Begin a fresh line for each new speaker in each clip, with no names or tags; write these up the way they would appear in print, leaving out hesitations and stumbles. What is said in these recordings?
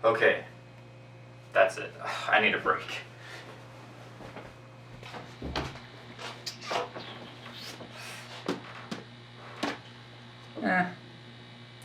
Okay. That's it. I need a break.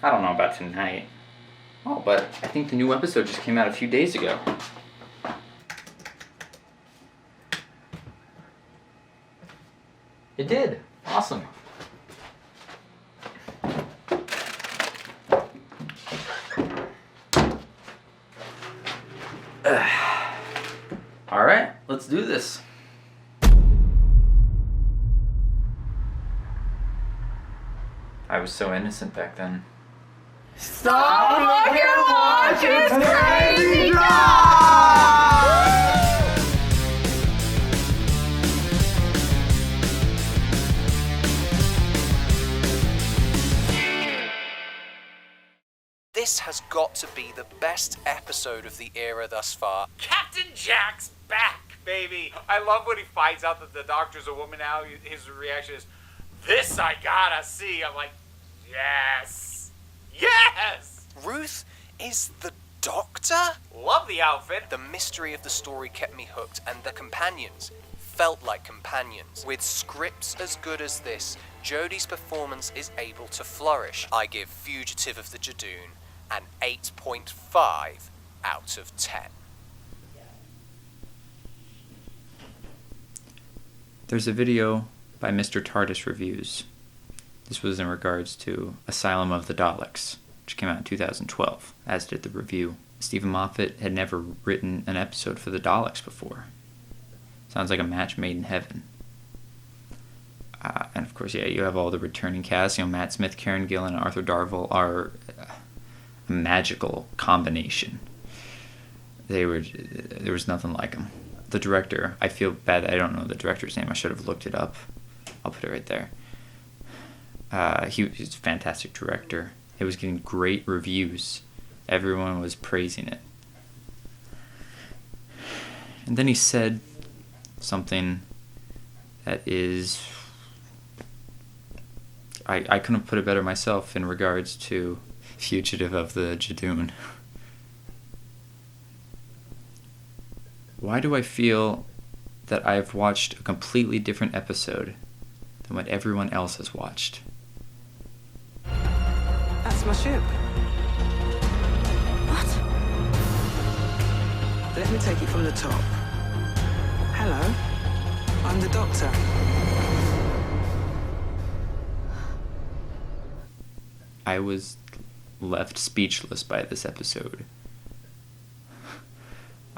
I don't know about tonight. Oh, but I think the new episode just came out a few days ago. It did. Awesome. All right, let's do this. I was so innocent back then.
Stop looking watch, it's crazy
This has got to be the best episode of the era thus far.
Captain Jack's back, baby. I love when he finds out that the doctor's a woman now. His reaction is, "This I gotta see." I'm like, yes. Yes!
Ruth is the Doctor?
Love the outfit.
The mystery of the story kept me hooked, and the companions felt like companions. With scripts as good as this, Jodie's performance is able to flourish. I give Fugitive of the Judoon an 8.5 out of 10.
There's a video by Mr. TARDIS Reviews. This was in regards to Asylum of the Daleks, which came out in 2012, as did the review. Stephen Moffat had never written an episode for the Daleks before. Sounds like a match made in heaven. And of course, yeah, you have all the returning cast. You know, Matt Smith, Karen Gillan, and Arthur Darvill are a magical combination. There was nothing like them. The director, I feel bad that I don't know the director's name. I should have looked it up. I'll put it right there. He's a fantastic director. It was getting great reviews. Everyone was praising it. And then he said something that is... I couldn't put it better myself in regards to Fugitive of the Judoon. Why do I feel that I've watched a completely different episode than what everyone else has watched?
That's my ship. What? Let me take it from the top. Hello, I'm the Doctor.
I was left speechless by this episode.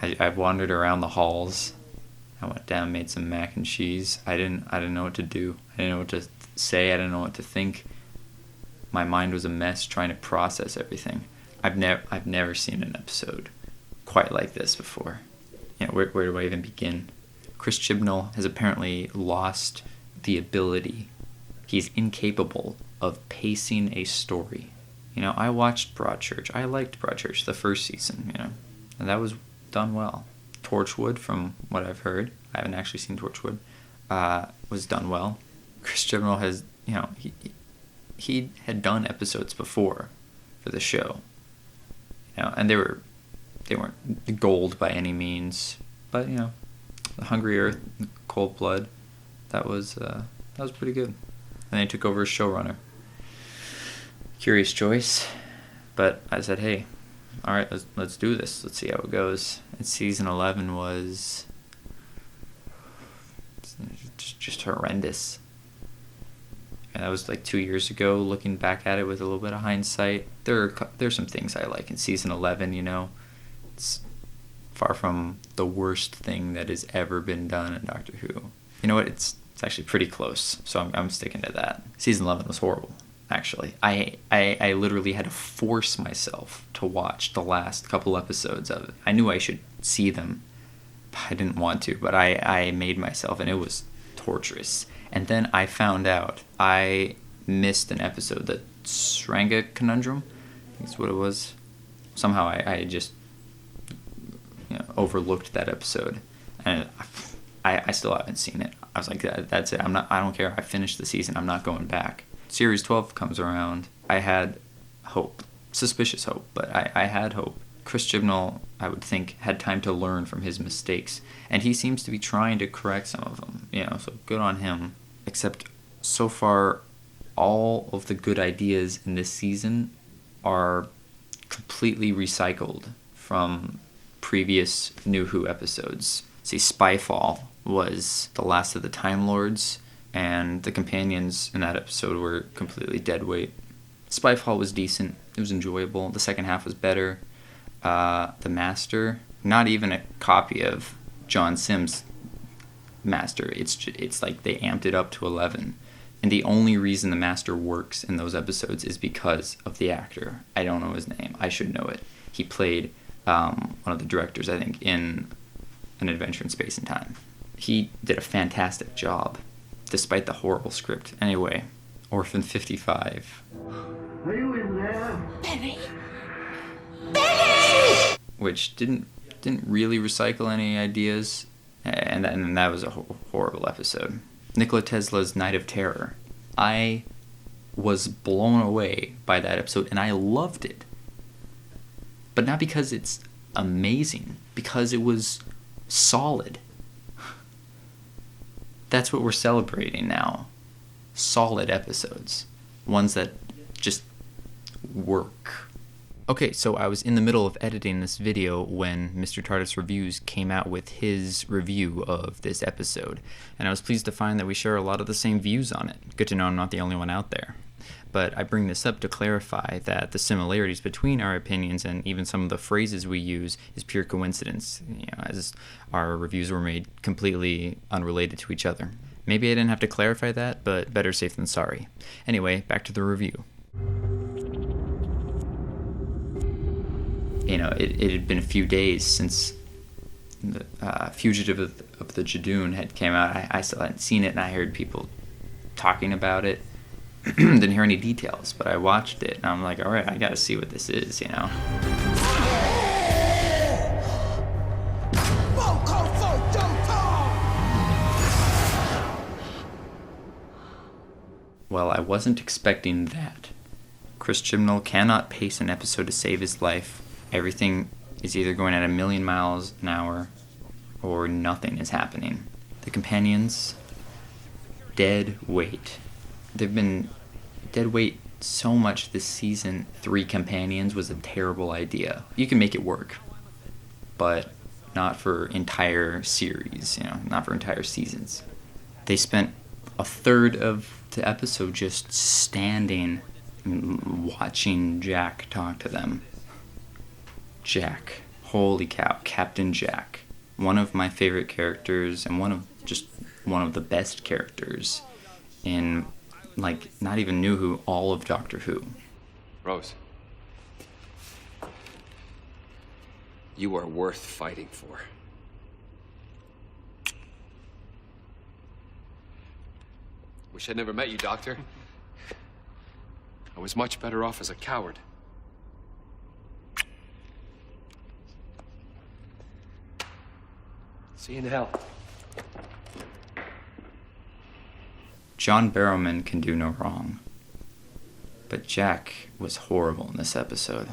I wandered around the halls. I went down, made some mac and cheese. I didn't know what to do. I didn't know what to say. I didn't know what to think. My mind was a mess trying to process everything. I've never seen an episode quite like this before. You know, where do I even begin? Chris Chibnall has apparently lost the ability. He's incapable of pacing a story. You know, I watched Broadchurch. I liked Broadchurch the first season, you know, and that was done well. Torchwood, from what I've heard, I haven't actually seen Torchwood, was done well. Chris Chibnall has, you know, he had done episodes before for the show, you know, and they weren't gold by any means, but you know, The Hungry Earth, Cold Blood, that was pretty good. And they took over as showrunner. Curious choice, but I said, hey, all right, let's do this. Let's see how it goes. And season 11 was just horrendous. And that was like 2 years ago. Looking back at it with a little bit of hindsight, there's some things I like in season 11. You know, it's far from the worst thing that has ever been done in Doctor Who. You know what? It's actually pretty close. So I'm sticking to that. Season 11 was horrible. Actually, I literally had to force myself to watch the last couple episodes of it. I knew I should see them, but I didn't want to, but I made myself, and it was torturous. And then I found out I missed an episode, the Sranga Conundrum, I think that's what it was. Somehow I just, you know, overlooked that episode, and I still haven't seen it. I was like, that's it. I don't care. I finished the season. I'm not going back. Series 12 comes around. I had hope. suspicious hope, but I had hope. Chris Chibnall, I would think, had time to learn from his mistakes, and he seems to be trying to correct some of them, so good on him. Except, so far, all of the good ideas in this season are completely recycled from previous New Who episodes. See, Spyfall was the last of the Time Lords, and the companions in that episode were completely deadweight. Spyfall was decent. It was enjoyable. The second half was better. The Master, not even a copy of John Sims' Master. It's like they amped it up to 11. And the only reason the Master works in those episodes is because of the actor. I don't know his name. I should know it. He played one of the directors, I think, in An Adventure in Space and Time. He did a fantastic job, despite the horrible script. Anyway, Orphan 55.
Are you in there?
Benny!
Which didn't really recycle any ideas, and that was a horrible episode. Nikola Tesla's Night of Terror. I was blown away by that episode, and I loved it. But not because it's amazing, because it was solid. That's what we're celebrating now. Solid episodes. Ones that just work. Okay, so I was in the middle of editing this video when Mr. TARDIS Reviews came out with his review of this episode, and I was pleased to find that we share a lot of the same views on it. Good to know I'm not the only one out there. But I bring this up to clarify that the similarities between our opinions and even some of the phrases we use is pure coincidence, as our reviews were made completely unrelated to each other. Maybe I didn't have to clarify that, but better safe than sorry. Anyway, back to the review. It had been a few days since the Fugitive of the Judoon had came out. I still hadn't seen it, and I heard people talking about it. Didn't hear any details, but I watched it, and I'm like, all right, I gotta see what this is, Well, I wasn't expecting that. Chris Chibnall cannot pace an episode to save his life. Everything is either going at 1,000,000 miles an hour or nothing is happening. The companions, dead weight. They've been dead weight so much this season. 3 companions was a terrible idea. You can make it work, but not for entire series, not for entire seasons. They spent a third of the episode just standing and watching Jack talk to them. Jack. Holy cow. Captain Jack. One of my favorite characters and one of the best characters in, not even New Who, all of Doctor Who.
Rose. You are worth fighting for. Wish I'd never met you, Doctor. I was much better off as a coward. See you in hell.
John Barrowman can do no wrong. But Jack was horrible in this episode.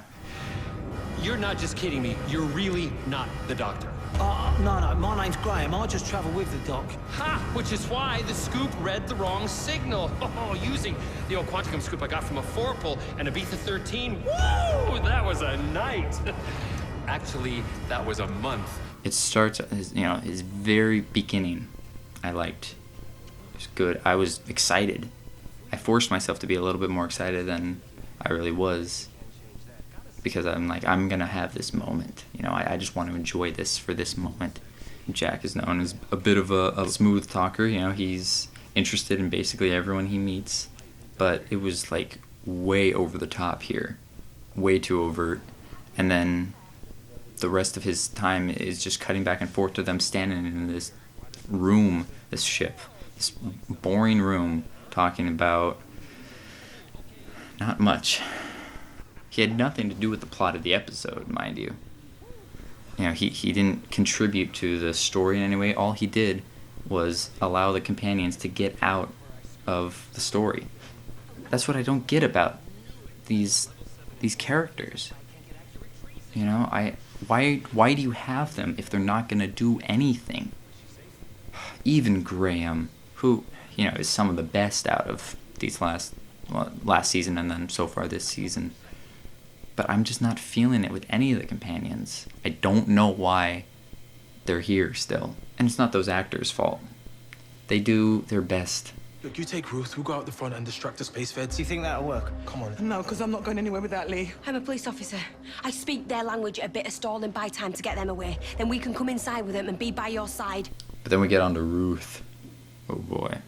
You're not just kidding me. You're really not the Doctor.
No, my name's Graham. I just travel with the doc.
Ha! Which is why the scoop read the wrong signal. Oh, using the old Quanticum scoop I got from a Forpal and Ibiza 13. Woo! That was a night. Actually, that was a month.
It starts, his very beginning, I liked. It was good. I was excited. I forced myself to be a little bit more excited than I really was. Because I'm like, I'm going to have this moment. I just want to enjoy this for this moment. Jack is known as a bit of a smooth talker. He's interested in basically everyone he meets. But it was way over the top here. Way too overt. And then the rest of his time is just cutting back and forth to them standing in this room, this ship, this boring room, talking about not much. He had nothing to do with the plot of the episode, mind you. He didn't contribute to the story in any way. All he did was allow the companions to get out of the story. That's what I don't get about these these characters. You know, why do you have them if they're not gonna do anything? Even Graham, who, you know, is some of the best out of these last season and then so far this season. But I'm just not feeling it with any of the companions. I don't know why they're here still. And it's not those actors' fault. They do their best.
Look, you take Ruth, we'll go out the front and distract the space feds.
Do you think that'll work?
Come on.
No, because I'm not going anywhere without Lee.
I'm a police officer. I speak their language at a bit of stalling by time to get them away. Then we can come inside with them and be by your side.
But then we get on to Ruth. Oh boy.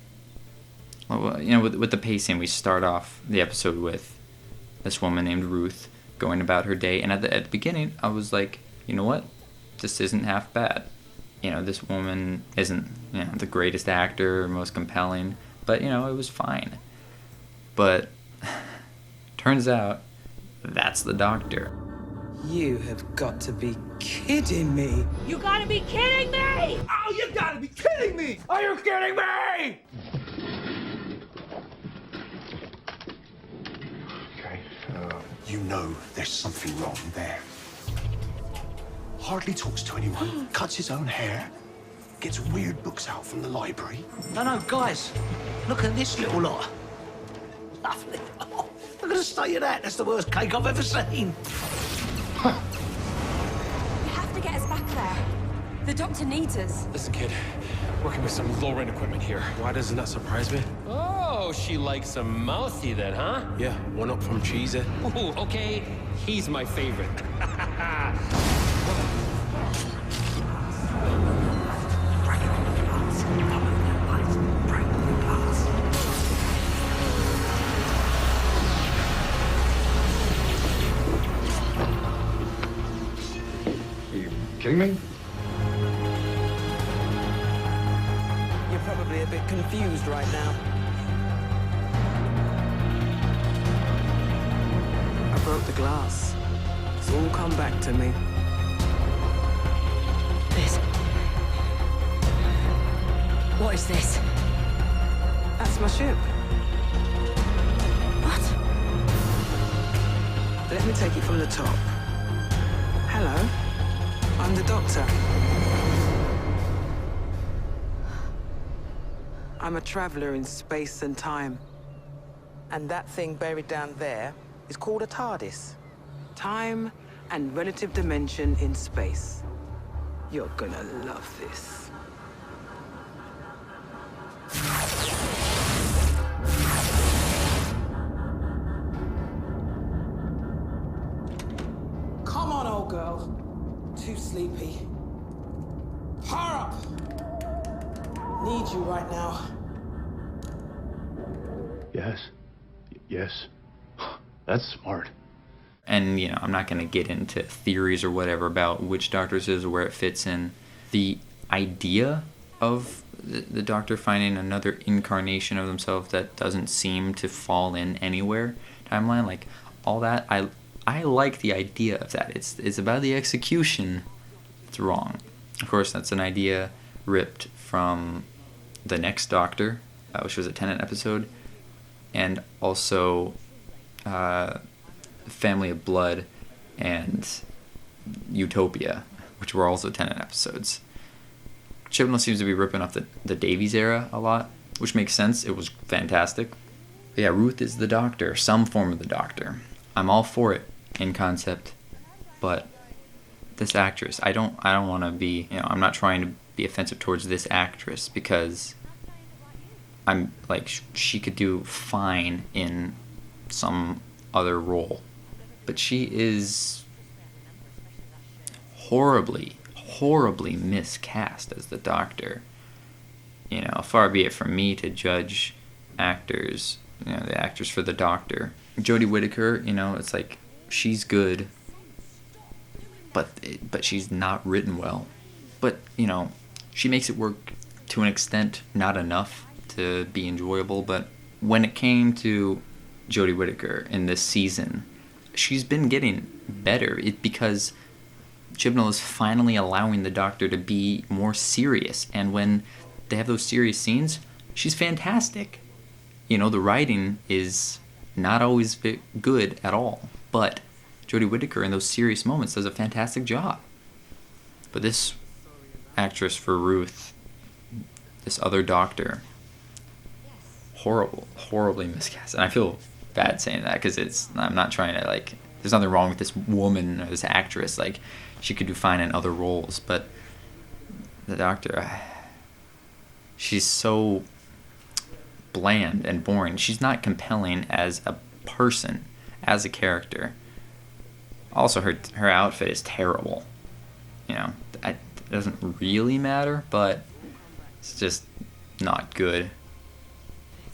Well, you know, with the pacing, we start off the episode with this woman named Ruth going about her day. And at the beginning, I was like, you know what? This isn't half bad. You know, this woman isn't, you know, the greatest actor or most compelling. But, you know, it was fine. But turns out that's the doctor.
You have got to be kidding me.
You gotta be kidding me!
Oh, you gotta be kidding me! Are you kidding me?
Okay, you know there's something wrong there. Hardly talks to anyone, cuts his own hair, gets weird books out from the library.
No, guys. Look at this little lot. Lovely. Oh, look at the state of that. That's the worst cake I've ever seen.
You have to get us back there. The doctor needs us.
Listen, kid. Working with some low-rent equipment here.
Why doesn't that surprise me?
Oh, she likes some mouthy then, huh?
Yeah, one up from Cheesy.
Ooh, okay. He's my favorite.
Are you kidding me?
You're probably a bit confused right now. I broke the glass. It's all come back to me.
This. What is this?
That's my ship.
What?
Let me take it from the top. Hello, I'm the doctor. I'm a traveler in space and time. And that thing buried down there is called a TARDIS. Time and relative dimension in space. You're gonna love this. Come on, old girl. Too sleepy. Power up! Need you right now.
Yes. Yes. That's smart.
And, you know, I'm not going to get into theories or whatever about which doctor this is or where it fits in. The idea of the doctor finding another incarnation of themselves that doesn't seem to fall in anywhere timeline, like all that, I like the idea of that. It's about the execution. It's wrong. Of course, that's an idea ripped from The Next Doctor, which was a Tennant episode, and also Family of Blood and Utopia, which were also Tennant episodes. Chibnall seems to be ripping off the Davies era a lot, which makes sense. It was fantastic. But yeah, Ruth is the Doctor, some form of the Doctor. I'm all for it in concept, but this actress, I don't want to be, you know, I'm not trying to be offensive towards this actress because I'm like, she could do fine in some other role, but she is horribly miscast as the Doctor. You know, far be it from me to judge actors, you know, the actors for the Doctor. Jodie Whittaker, you know, it's like, she's good, but she's not written well. But, you know, she makes it work to an extent, not enough to be enjoyable. But when it came to Jodie Whittaker in this season, she's been getting better. Because Chibnall is finally allowing the Doctor to be more serious. And when they have those serious scenes, she's fantastic. You know, the writing is not always good at all. But Jodie Whittaker in those serious moments does a fantastic job. But this actress for Ruth, this other doctor, horribly miscast. And I feel bad saying that because I'm not trying to, like, there's nothing wrong with this woman or this actress. Like, she could do fine in other roles, but the doctor, she's so bland and boring. She's not compelling as a person, as a character. Also, her outfit is terrible. You know, it doesn't really matter, but it's just not good.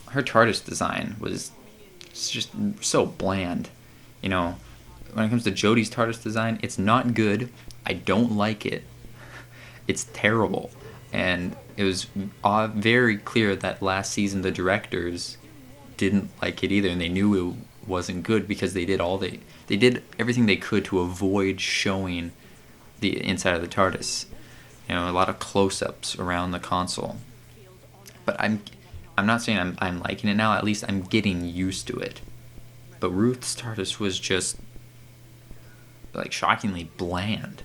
Her TARDIS design was just so bland. You know, when it comes to Jodie's TARDIS design, it's not good. I don't like it. It's terrible. And it was very clear that last season the directors didn't like it either, and they knew it wasn't good because they did everything they could to avoid showing the inside of the TARDIS. You know, a lot of close-ups around the console. But I'm not saying I'm liking it now. At least I'm getting used to it. But Ruth's TARDIS was just, like, shockingly bland.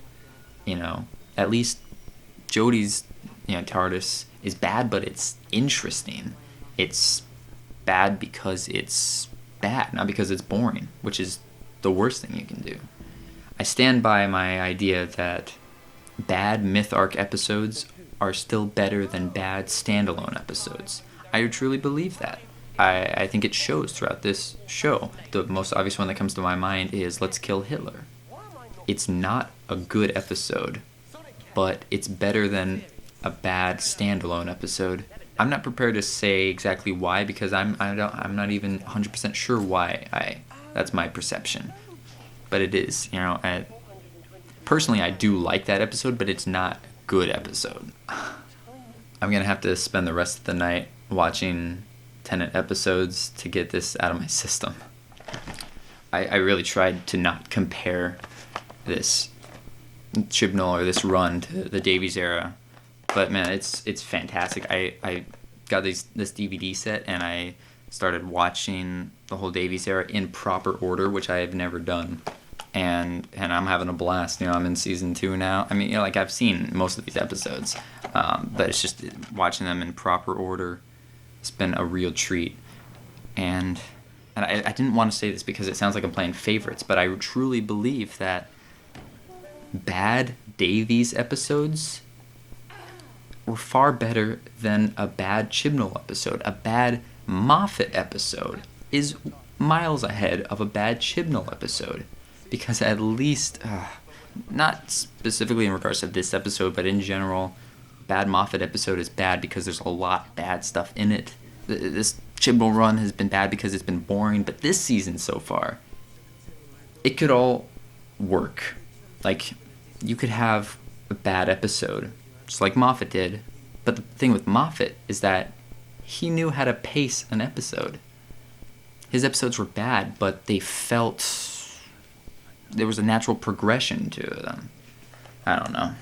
You know, at least Jodie's, you know, TARDIS is bad, but it's interesting. It's bad because it's bad, not because it's boring, which is the worst thing you can do. I stand by my idea that bad myth arc episodes are still better than bad standalone episodes. I truly believe that. I think it shows throughout this show. The most obvious one that comes to my mind is Let's Kill Hitler. It's not a good episode, but it's better than a bad standalone episode. I'm not prepared to say exactly why because I'm not even 100% sure why. That's my perception, but it is. You know, personally, I do like that episode, but it's not a good episode. I'm gonna have to spend the rest of the night watching Tenet episodes to get this out of my system. I really tried to not compare this Chibnall or this run to the Davies era, but man, it's fantastic. I got this DVD set and I started watching the whole Davies era in proper order, which I have never done, and I'm having a blast. You know, I'm in season 2 now. I mean, you know, like, I've seen most of these episodes, but it's just watching them in proper order. It's been a real treat, and I didn't want to say this because it sounds like I'm playing favorites, but I truly believe that bad Davies episodes were far better than a bad Chibnall episode. A bad Moffat episode is miles ahead of a bad Chibnall episode, because at least, not specifically in regards to this episode, but in general, bad Moffat episode is bad because there's a lot of bad stuff in it. This Chibnall run has been bad because it's been boring, but this season so far, it could all work. Like, you could have a bad episode, just like Moffat did, but the thing with Moffat is that he knew how to pace an episode. His episodes were bad, but they felt... there was a natural progression to them. I don't know.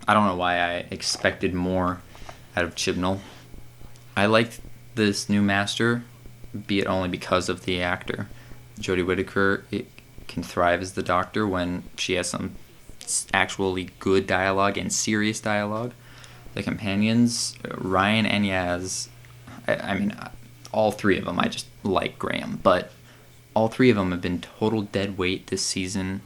I don't know why I expected more out of Chibnall. I liked this new master, be it only because of the actor. Jodie Whittaker can thrive as the Doctor when she has some actually good dialogue and serious dialogue. The companions, Ryan and Yaz, I mean, all three of them, I just like Graham, but all three of them have been total dead weight this season.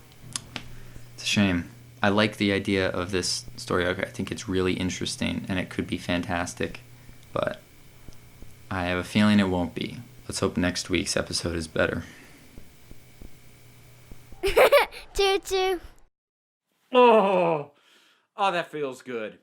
It's a shame. I like the idea of this story arc. I think it's really interesting, and it could be fantastic, but I have a feeling it won't be. Let's hope next week's episode is better.
Choo choo.
Oh, that feels good.